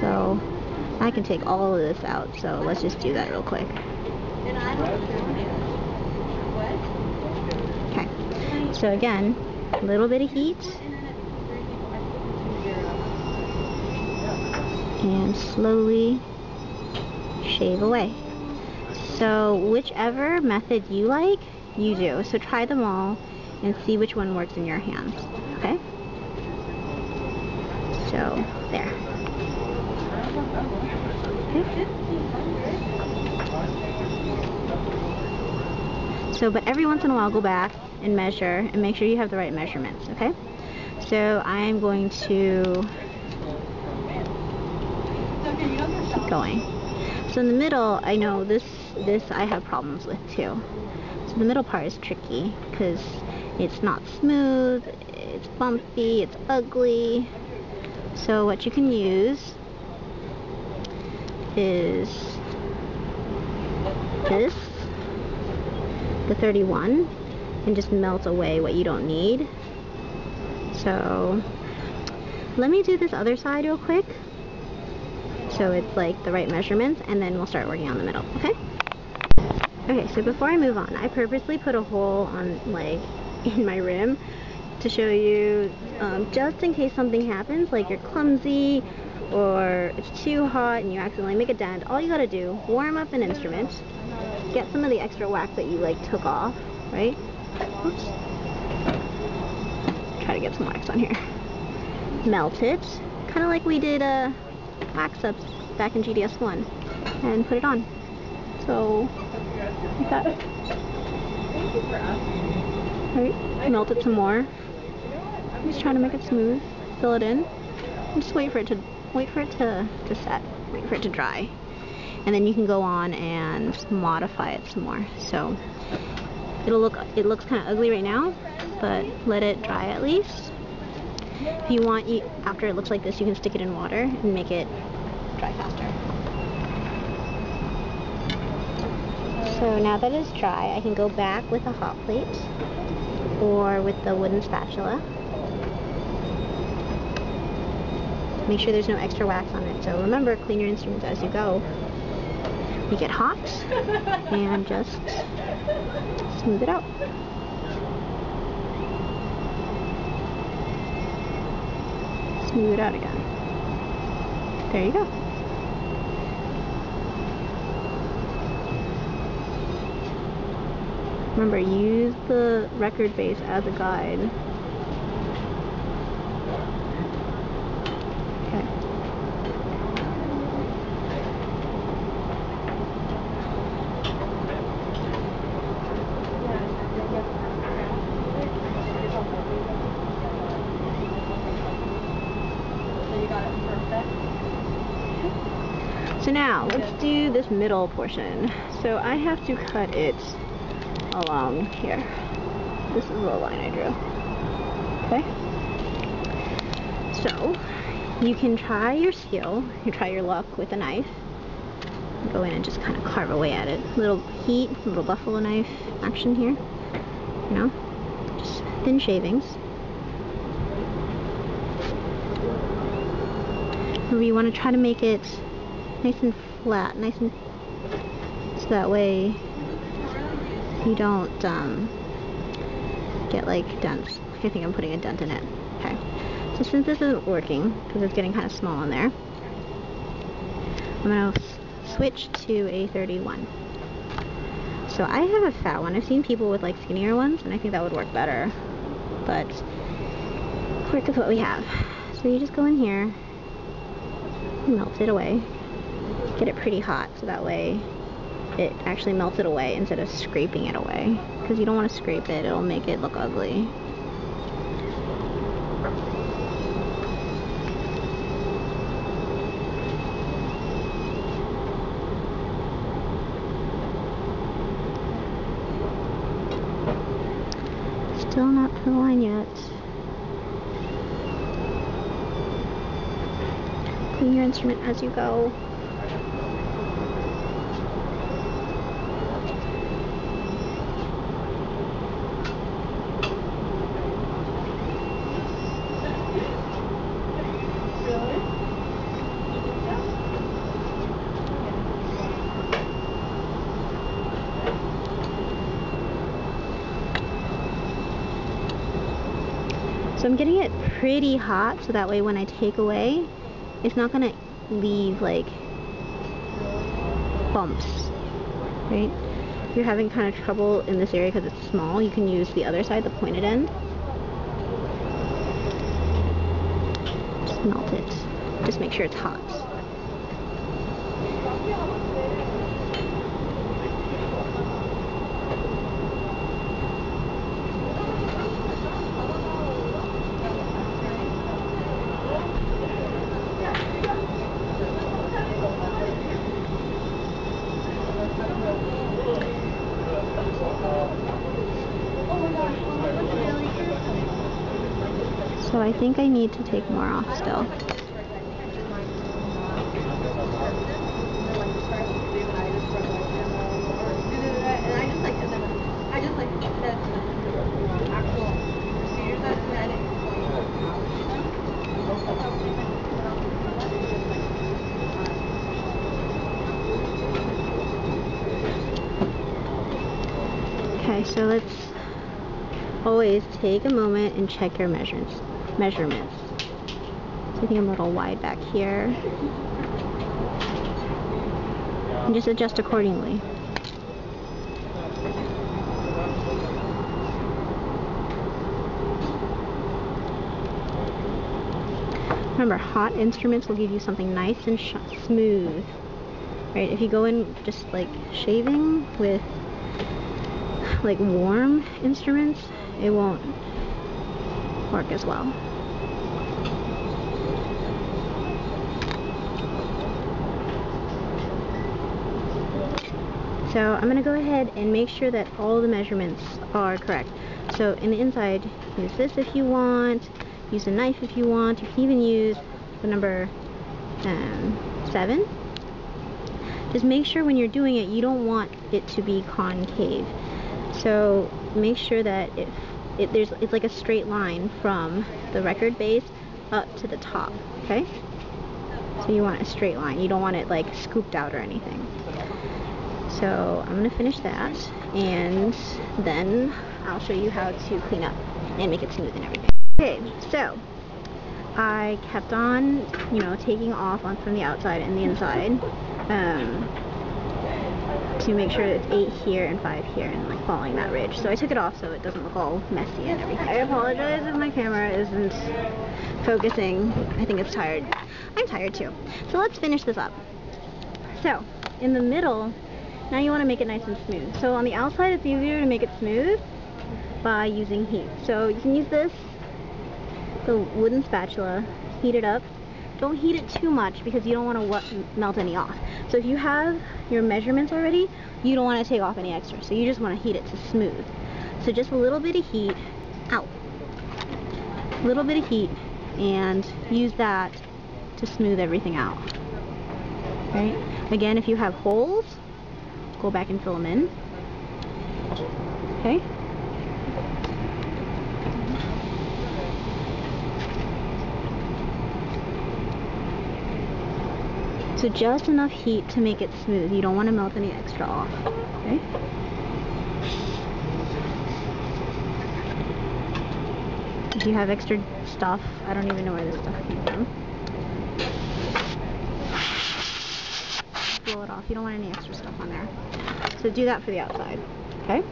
So I can take all of this out, so let's just do that real quick. Okay, so again, a little bit of heat, and slowly shave away. So whichever method you like, you do. So try them all and see which one works in your hands, okay? So, there. Okay. So, but every once in a while, go back and measure and make sure you have the right measurements, okay? So, I am going to keep going. So in the middle, I know this I have problems with too. So the middle part is tricky because it's not smooth, it's bumpy, it's ugly. So what you can use is this, the 31, and just melt away what you don't need. So let me do this other side real quick, so it's like the right measurements, and then we'll start working on the middle, okay? Okay, so before I move on, I purposely put a hole on, like, in my rim to show you, just in case something happens, like you're clumsy, or it's too hot and you accidentally make a dent. All you gotta do, warm up an instrument, get some of the extra wax that you, like, took off, right? Oops. Try to get some wax on here. Melt it, kind of like we did wax ups back in GDS 1, and put it on. So, like that. Alright, melt it some more. Just trying to make it smooth. Fill it in. And just wait for it to set. Wait for it to dry. And then you can go on and modify it some more. So it looks kind of ugly right now, but let it dry at least. If you want, after it looks like this, you can stick it in water and make it dry faster. So now that it's dry, I can go back with a hot plate or with the wooden spatula. Make sure there's no extra wax on it. So remember, clean your instruments as you go. Make it hot and just smooth it out. Smooth it out again. There you go. Remember, use the record base as a guide. Okay. So now, let's do this middle portion. So I have to cut it along here. This is the line I drew. Okay? So, you can try your skill, you try your luck with a knife. Go in and just kind of carve away at it. Little heat, little buffalo knife action here. You know? Just thin shavings. Remember, you want to try to make it nice and flat, nice and, so that way you don't get like dents. I think I'm putting a dent in it. Okay. So since this isn't working, because it's getting kind of small in there, I'm going to switch to a 31. So I have a fat one. I've seen people with like skinnier ones, and I think that would work better. But work with what we have. So you just go in here, melt it away, get it pretty hot so that way it actually melts it away instead of scraping it away, because you don't want to scrape it, it'll make it look ugly. Still not to the line yet. Clean your instrument as you go. So I'm getting it pretty hot so that way when I take away, it's not gonna leave like bumps, right? If you're having kind of trouble in this area because it's small, you can use the other side, the pointed end. Just melt it. Just make sure it's hot. So I think I need to take more off still. Okay, so let's always take a moment and check your measurements. So I think I'm a little wide back here. And just adjust accordingly. Remember, hot instruments will give you something nice and smooth. Right? If you go in just like shaving with like warm instruments, it won't work as well. So I'm going to go ahead and make sure that all the measurements are correct. So in the inside, use this if you want, use a knife if you want, you can even use the number 7. Just make sure when you're doing it, you don't want it to be concave. So make sure that it's like a straight line from the record base up to the top, okay? So you want a straight line. You don't want it like scooped out or anything. So I'm going to finish that, and then I'll show you how to clean up and make it smooth and everything. Okay, so I kept on, you know, taking off from the outside and the inside to make sure it's 8 here and 5 here and like following that ridge. So I took it off so it doesn't look all messy and everything. I apologize if my camera isn't focusing. I think it's tired. I'm tired too. So let's finish this up. So in the middle, now you want to make it nice and smooth. So on the outside, it's easier to make it smooth by using heat. So you can use this, the wooden spatula, heat it up. Don't heat it too much because you don't want to melt any off. So if you have your measurements already, you don't want to take off any extra. So you just want to heat it to smooth. So just a little bit of heat, a little bit of heat, and use that to smooth everything out. Right? Again, if you have holes, go back and fill them in. Okay? So just enough heat to make it smooth. You don't want to melt any extra off. Okay? If you have extra stuff, I don't even know where this stuff came from. Blow it off. You don't want any extra stuff on there. So do that for the outside. Okay?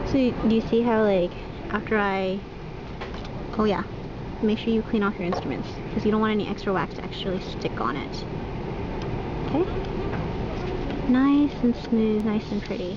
So do you see how, like, after oh yeah, make sure you clean off your instruments because you don't want any extra wax to actually stick on it. Okay? Nice and smooth, nice and pretty.